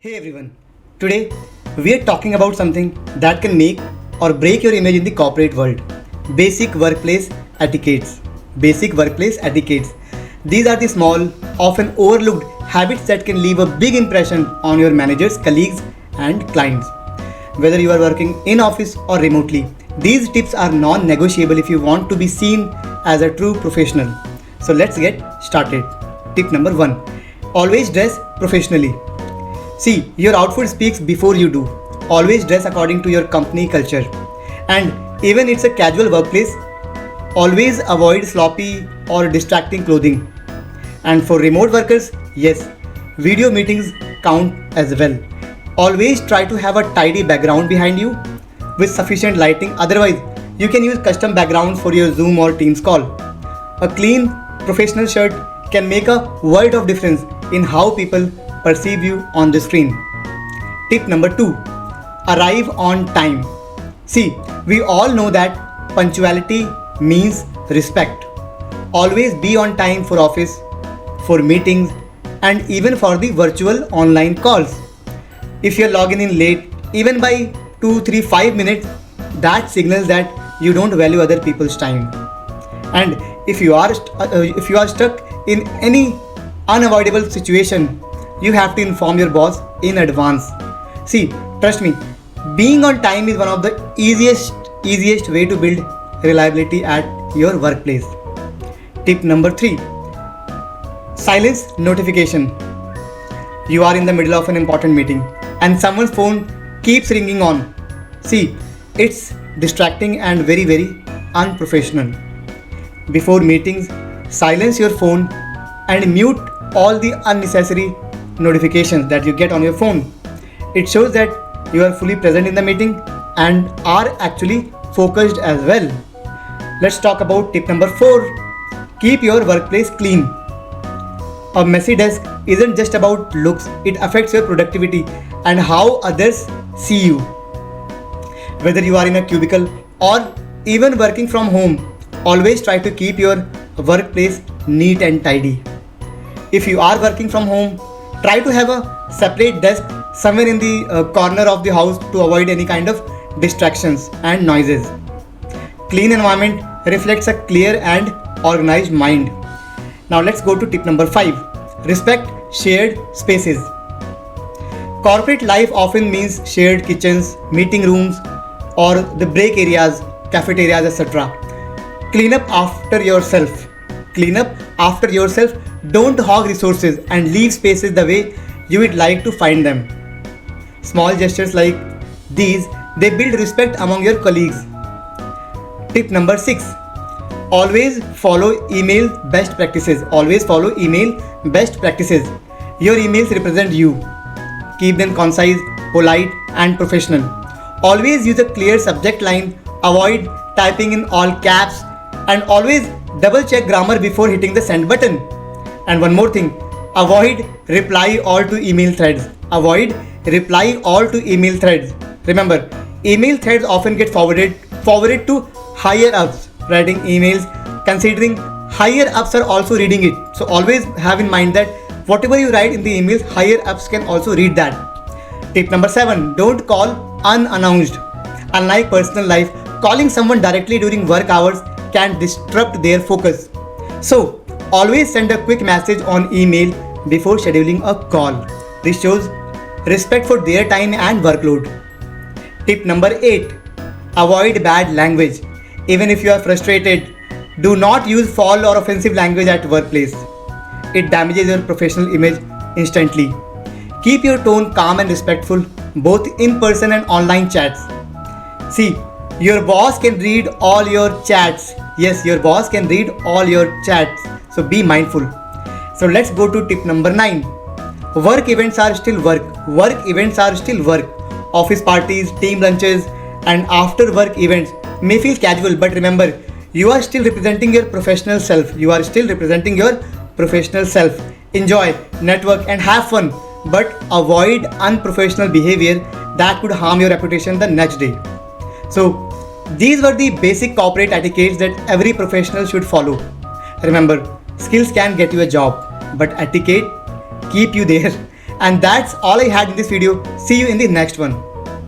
Hey everyone, today we are talking about something that can make or break your image in the corporate world. Basic workplace etiquettes. Basic workplace etiquettes. These are the small, often overlooked habits that can leave a big impression on your managers, colleagues, and clients. Whether you are working in office or remotely, these tips are non-negotiable if you want to be seen as a true professional. So let's get started. Tip number 1. Always dress professionally. See, your outfit speaks before you do. Always dress according to your company culture. And even it's a casual workplace, always avoid sloppy or distracting clothing. And for remote workers, yes, video meetings count as well. Always try to have a tidy background behind you with sufficient lighting. Otherwise, you can use custom backgrounds for your Zoom or Teams call. A clean, professional shirt can make a world of difference in how people perceive you on the screen. Tip number 2. Arrive on time. See, we all know that punctuality means respect. Always be on time for office, for meetings, and even for the virtual online calls. If you're logging in late, even by 2, 3, 5 minutes, that signals that you don't value other people's time. And if you are stuck in any unavoidable situation, you have to inform your boss in advance. See, trust me, being on time is one of the easiest way to build reliability at your workplace. Tip number 3. Silence notification. You are in the middle of an important meeting and someone's phone keeps ringing on. See, it's distracting and very unprofessional. Before meetings, silence your phone and mute all the unnecessary notifications that you get on your phone. It shows that you are fully present in the meeting and are actually focused as well. Let's talk about tip number 4. Keep your workplace clean. A messy desk isn't just about looks, it affects your productivity and how others see you. Whether you are in a cubicle or even working from home, always try to keep your workplace neat and tidy. If you are working from home, try to have a separate desk somewhere in the corner of the house to avoid any kind of distractions and noises. Clean environment reflects a clear and organized mind. Now let's go to tip number 5. Respect shared spaces. Corporate life often means shared kitchens, meeting rooms, or the break areas, cafeterias, etc. Clean up after yourself. Clean up after yourself. Don't hog resources and leave spaces the way you would like to find them. Small gestures like these, they build respect among your colleagues. Tip number 6. Always follow email best practices. Always follow email best practices. Your emails represent you. Keep them concise, polite, and professional. Always use a clear subject line. Avoid typing in all caps and always double check grammar before hitting the send button. And one more thing, avoid reply all to email threads. Avoid reply all to email threads. Remember, email threads often get forwarded to higher ups writing emails, considering higher ups are also reading it. So always have in mind that whatever you write in the emails, higher ups can also read that. Tip number 7, don't call unannounced. Unlike personal life, calling someone directly during work hours can disrupt their focus. So always send a quick message on email before scheduling a call. This shows respect for their time and workload. Tip number 8. Avoid bad language. Even if you are frustrated, do not use foul or offensive language at workplace. It damages your professional image instantly. Keep your tone calm and respectful both in person and online chats. See, your boss can read all your chats. Yes, your boss can read all your chats. So be mindful. So let's go to tip number 9. Work events are still work. Work events are still work. Office parties, team lunches, and after work events may feel casual, but remember, you are still representing your professional self. You are still representing your professional self. Enjoy, network, and have fun, but avoid unprofessional behavior that could harm your reputation the next day. So these were the basic corporate etiquettes that every professional should follow. Remember, skills can get you a job, but etiquette keep you there. And that's all I had in this video. See you in the next one.